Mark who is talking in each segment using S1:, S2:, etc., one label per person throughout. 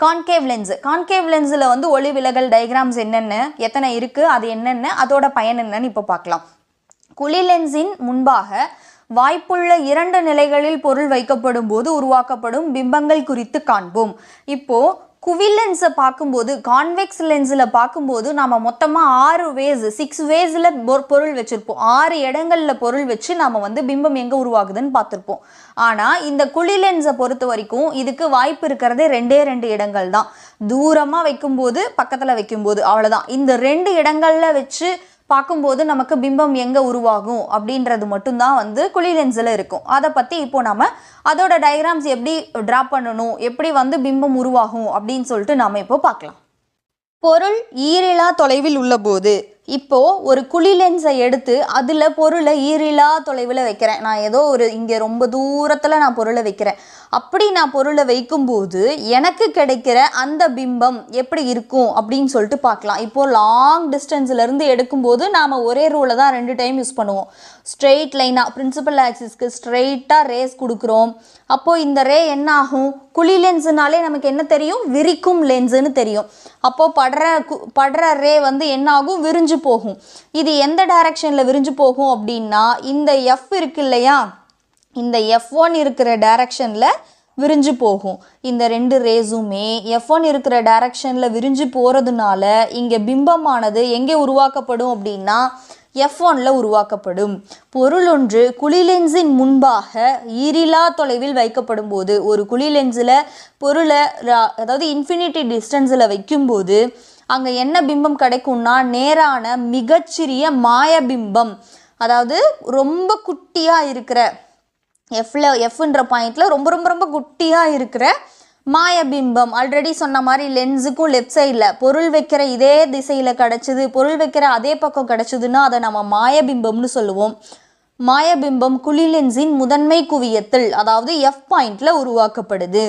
S1: Concave லென்ஸில் வந்து ஒளி விலகல் டயக்ராம்ஸ் என்னென்ன, எத்தனை இருக்குது, அது என்னென்ன, அதோட பயன் என்னன்னு இப்போ பார்க்கலாம். குழி லென்ஸின் முன்பாக வாய்ப்புள்ள 2 நிலைகளில் பொருள் வைக்கப்படும் போது உருவாக்கப்படும் பிம்பங்கள் குறித்து காண்போம். இப்போது குவி லென்ஸை பார்க்கும்போது, கான்வெக்ஸ் லென்ஸில் பார்க்கும்போது நாம் மொத்தமாக 6 வேஸில் பொருள் வச்சுருப்போம். 6 இடங்களில் பொருள் வச்சு நாம் வந்து பிம்பம் எங்கே உருவாகுதுன்னு பார்த்துருப்போம். ஆனால் இந்த குழி லென்ஸை பொறுத்த வரைக்கும் இதுக்கு வாய்ப்பு இருக்கிறதே 2 இடங்கள் தான். தூரமாக வைக்கும்போது, பக்கத்தில் வைக்கும்போது, அவ்வளோதான். இந்த 2 இடங்களில் வச்சு பார்க்கும்போது நமக்கு பிம்பம் எங்கே உருவாகும் அப்படின்றது மட்டும்தான் வந்து குழி லென்ஸில் இருக்கும். அதை பற்றி இப்போ நம்ம அதோட டயக்ராம்ஸ் எப்படி ட்ரா பண்ணணும், எப்படி வந்து பிம்பம் உருவாகும் அப்படின்னு சொல்லிட்டு நாம் இப்போ பார்க்கலாம். பொருள் ஈரிலா தொலைவில் உள்ள போது, இப்போது ஒரு குழி லென்ஸை எடுத்து அதில் பொருளை ஈரிலா தொலைவில் வைக்கிறேன். நான் ஏதோ ஒரு இங்கே ரொம்ப தூரத்தில் நான் பொருளை வைக்கிறேன். அப்படி நான் பொருளை வைக்கும்போது எனக்கு கிடைக்கிற அந்த பிம்பம் எப்படி இருக்கும் அப்படின்னு சொல்லிட்டு பார்க்கலாம். இப்போது லாங் டிஸ்டன்ஸ்லேருந்து எடுக்கும்போது நாம் ஒரே ரூலை தான் 2 டைம் யூஸ் பண்ணுவோம். ஸ்ட்ரெயிட் லைனாக பிரின்சிபல் ஆக்சிஸ்க்கு ஸ்ட்ரெயிட்டாக ரேஸ் கொடுக்குறோம். அப்போது இந்த ரே என்ன ஆகும்? குழி லென்ஸுனாலே நமக்கு என்ன தெரியும்? விரிக்கும் லென்ஸுன்னு தெரியும். அப்போது படுற ரே வந்து என்ன ஆகும்? விரிஞ்சு போகும். இது எந்த டைரக்ஷனில் விரிஞ்சு போகும் அப்படின்னா, இந்த எஃப் இருக்கு இல்லையா, இந்த F1 இருக்கிற டைரக்ஷனில் விரிஞ்சு போகும். இந்த 2 ரேஸுமே F1 இருக்கிற டைரக்ஷனில் விரிஞ்சு போகிறதுனால இங்கே பிம்பமானது எங்கே உருவாக்கப்படும் அப்படின்னா F1ல் உருவாக்கப்படும். பொருள் ஒன்று குழி லென்ஸின் முன்பாக ஈரிலா தொலைவில் வைக்கப்படும் போது, ஒரு குழி லென்ஸில் பொருளை அதாவது இன்ஃபினிட்டி டிஸ்டன்ஸில் வைக்கும்போது அங்கே என்ன பிம்பம் கிடைக்கும்னா நேரான மிகச்சிறிய மாயபிம்பம். அதாவது ரொம்ப குட்டியாக இருக்கிற எஃப்ன்ற பாயிண்டில் ரொம்ப ரொம்ப ரொம்ப குட்டியாக இருக்கிற மாயபிம்பம். ஆல்ரெடி சொன்ன மாதிரி லென்ஸுக்கும் லெஃப்ட் சைடில் பொருள் வைக்கிற இதே திசையில் கிடச்சிது, பொருள் வைக்கிற அதே பக்கம் கிடச்சிதுன்னா அதை நம்ம மாயபிம்பம்னு சொல்லுவோம். மாயபிம்பம் குழி லென்ஸின் முதன்மை குவியத்தில், அதாவது எஃப் பாயிண்டில் உருவாக்கப்படுது.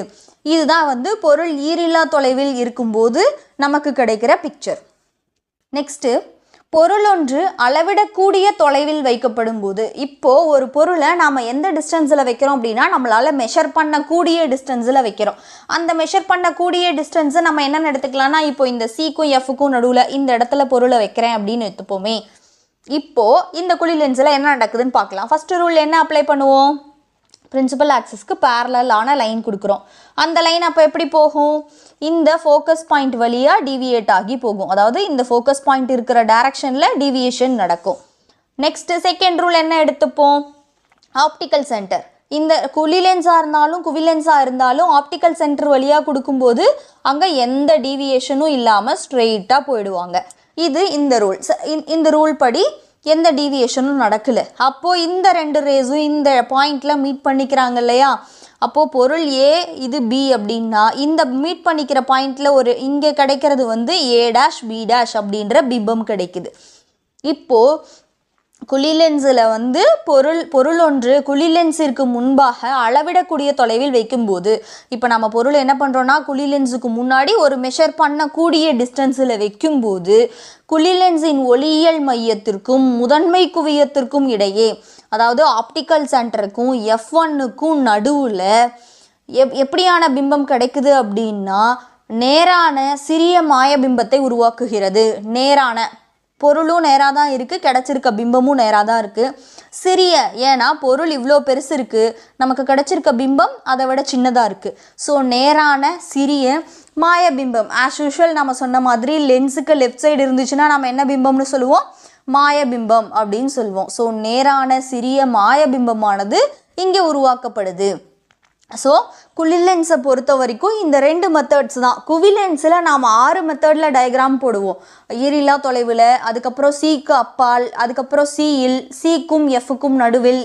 S1: இதுதான் வந்து பொருள் ஈரிலா தொலைவில் இருக்கும்போது நமக்கு கிடைக்கிற பிக்சர். நெக்ஸ்ட்டு, பொருள் ஒன்று அளவிடக்கூடிய தொலைவில் வைக்கப்படும் போது, இப்போது ஒரு பொருளை நாம் எந்த டிஸ்டன்ஸில் வைக்கிறோம் அப்படின்னா நம்மளால் மெஷர் பண்ணக்கூடிய டிஸ்டன்ஸில் வைக்கிறோம். அந்த மெஷர் பண்ணக்கூடிய டிஸ்டன்ஸை நம்ம என்னென்னு எடுத்துக்கலாம்னா, இப்போ இந்த சிக்கும் எஃப்க்கும் நடுவில் இந்த இடத்துல பொருளை வைக்கிறேன் அப்படின்னு எடுத்துப்போமே. இப்போது இந்த குழி லென்ஸில் என்ன நடக்குதுன்னு பார்க்கலாம். ஃபஸ்ட்டு ரூல் என்ன அப்ளை பண்ணுவோம்? பிரின்சிபல் ஆக்சிஸ்க்கு பேரலான லைன் கொடுக்குறோம். அந்த லைன் அப்போ எப்படி போகும்? இந்த ஃபோக்கஸ் பாயிண்ட் வழியாக டிவியேட் ஆகி போகும். அதாவது இந்த ஃபோக்கஸ் பாயிண்ட் இருக்கிற டைரக்ஷனில் டிவியேஷன் நடக்கும். நெக்ஸ்ட்டு செகண்ட் ரூல் என்ன எடுத்துப்போம்? Optical centre. இந்த குழி லென்ஸாக இருந்தாலும் குவி லென்ஸாக இருந்தாலும் ஆப்டிக்கல் சென்டர் வழியாக கொடுக்கும்போது அங்கே எந்த டிவியேஷனும் இல்லாமல் ஸ்ட்ரெயிட்டாக போயிடுவாங்க. இது இந்த ரூல். இந்த ரூல் படி எந்த டீவியேஷனும் நடக்கலை. அப்போது இந்த 2 ரேஸும் இந்த பாயிண்டில் மீட் பண்ணிக்கிறாங்க இல்லையா? அப்போது பொருள் ஏ, இது பி அப்படின்னா இந்த மீட் பண்ணிக்கிற பாயிண்டில் ஒரு இங்கே கிடைக்கிறது வந்து A' B' அப்படின்ற பிம்பம் கிடைக்குது. இப்போது குழி லென்ஸில் வந்து பொருள் ஒன்று குழி லென்ஸிற்கு முன்பாக அளவிடக்கூடிய தொலைவில் வைக்கும்போது, இப்போ நம்ம பொருள் என்ன பண்ணுறோன்னா குழி லென்ஸுக்கு முன்னாடி ஒரு மெஷர் பண்ணக்கூடிய டிஸ்டன்ஸில் வைக்கும்போது குழி லென்ஸின் ஒளியியல் மையத்திற்கும் முதன்மை குவியத்திற்கும் இடையே, அதாவது ஆப்டிக்கல் சென்டருக்கும் F1க்கும் நடுவில் எப்படியான பிம்பம் கிடைக்குது அப்படின்னா நேரான சிறிய மாயபிம்பத்தை உருவாக்குகிறது. நேரான பொருளும் நேராக தான் இருக்குது, கிடச்சிருக்க பிம்பமும் நேராக தான் இருக்குது. சிறிய, ஏன்னா பொருள் இவ்வளோ பெருசு இருக்குது, நமக்கு கிடச்சிருக்க பிம்பம் அதை விட சின்னதாக இருக்குது. ஸோ நேரான சிறிய மாயபிம்பம். ஆஸ் யூஷுவல் நம்ம சொன்ன மாதிரி லென்ஸுக்கு லெஃப்ட் சைடு இருந்துச்சுன்னா நம்ம என்ன பிம்பம்னு சொல்லுவோம்? மாயபிம்பம் அப்படின்னு சொல்லுவோம். ஸோ நேரான சிறிய மாயபிம்பமானது இங்கே உருவாக்கப்படுது. ஸோ குழி லென்ஸை பொறுத்த வரைக்கும் இந்த 2 மெத்தட்ஸ் தான். குவி லென்ஸில் நாம் 6 மெத்தடில் டயக்ராம் போடுவோம். ஈரிலா தொலைவில், அதுக்கப்புறம் சிக்கு அப்பால், அதுக்கப்புறம் சியில், சிக்கும் எஃப்க்கும் நடுவில்,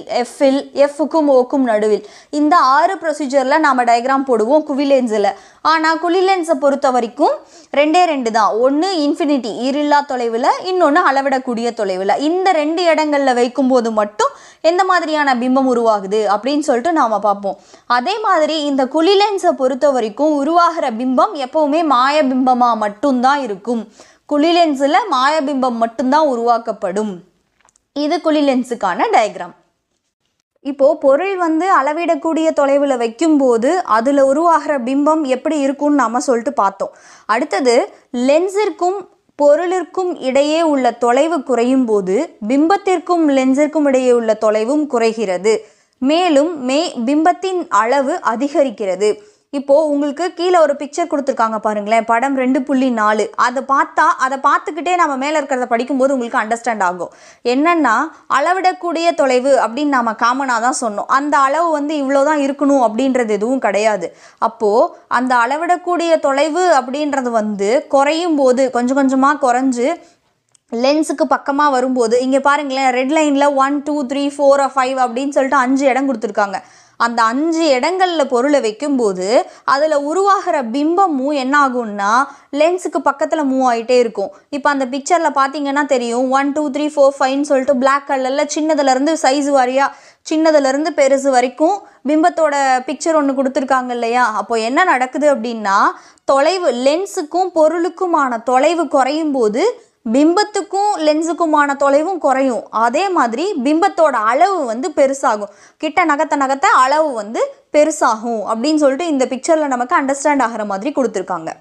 S1: எஃப்க்கும் ஓக்கும் நடுவில், இந்த 6 ப்ரொசீஜரில் நாம் டயக்ராம் போடுவோம் குவி லென்ஸில். ஆனால் குழி லென்ஸை பொறுத்த வரைக்கும் 2 தான். ஒன்று இன்ஃபினிட்டி ஈரில்லா தொலைவில், இன்னொன்று அளவிடக்கூடிய தொலைவில். இந்த 2 இடங்களில் வைக்கும்போது மட்டும் எந்த மாதிரியான பிம்பம் உருவாகுது அப்படின்னு சொல்லிட்டு நாம் பார்ப்போம். அதே மாதிரி இந்த குழி லென்ஸை பொறுத்த வரைக்கும் உருவாகிற பிம்பம் எப்பவுமே மாயபிம்பமாக மட்டும்தான் இருக்கும். குழி லென்ஸில் மாயபிம்பம் மட்டும்தான் உருவாக்கப்படும். இது குழி லென்ஸுக்கான டயக்ராம். இப்போ பொருள் வந்து அளவிடக்கூடிய தொலைவில் வைக்கும்போது அதில் உருவாகிற பிம்பம் எப்படி இருக்கும்னு நம்ம சொல்லிட்டு பார்த்தோம். அடுத்தது லென்ஸிற்கும் பொருளிற்கும் இடையே உள்ள தொலைவு குறையும் போது பிம்பத்திற்கும் லென்ஸிற்கும் இடையே உள்ள தொலைவும் குறைகிறது. மேலும் பிம்பத்தின் அளவு அதிகரிக்கிறது. இப்போது உங்களுக்கு கீழே ஒரு பிக்சர் கொடுத்துருக்காங்க பாருங்களேன், படம் 2.4. அதை பார்த்துக்கிட்டே நம்ம மேலே இருக்கிறத படிக்கும்போது உங்களுக்கு அண்டர்ஸ்டாண்ட் ஆகும். என்னென்னா அளவிடக்கூடிய தொலைவு அப்படின்னு நம்ம காமனாக தான் சொன்னோம். அந்த அளவு வந்து இவ்வளோ தான் இருக்கணும் அப்படின்றது எதுவும் கிடையாது. அப்போது அந்த அளவிடக்கூடிய தொலைவு அப்படின்றது வந்து குறையும் போது கொஞ்சம் கொஞ்சமாக குறைஞ்சு லென்ஸுக்கு பக்கமாக வரும்போது இங்கே பாருங்களேன், ரெட் லைனில் 1 2 3 4 5 அப்படின்னு சொல்லிட்டு 5 இடம் கொடுத்துருக்காங்க. அந்த 5 இடங்களில் பொருளை வைக்கும்போது அதில் உருவாகிற பிம்பமும் என்ன ஆகும்னா லென்ஸுக்கு பக்கத்தில் மூவ் ஆகிட்டே இருக்கும். இப்போ அந்த பிக்சரில் பார்த்தீங்கன்னா தெரியும், 1 2 3 4 5ன்னு சொல்லிட்டு பிளாக் கலரில் சின்னதுலேருந்து சைஸ் வாரியாக சின்னதுலேருந்து பெருசு வரைக்கும் பிம்பத்தோட பிக்சர் ஒன்று கொடுத்துருக்காங்க இல்லையா. அப்போ என்ன நடக்குது அப்படின்னா தொலைவு லென்ஸுக்கும் பொருளுக்குமான தொலைவு குறையும் போது பிம்பத்துக்கும் லென்ஸுக்குமான தொலைவும் குறையும். அதே மாதிரி பிம்பத்தோட அளவு வந்து பெருசாகும். கிட்ட நகத்த அளவு வந்து பெருசாகும் அப்படின்னு சொல்லிட்டு இந்த பிக்சரில் நமக்கு அண்டர்ஸ்டாண்ட் ஆகிற மாதிரி கொடுத்துருக்காங்க.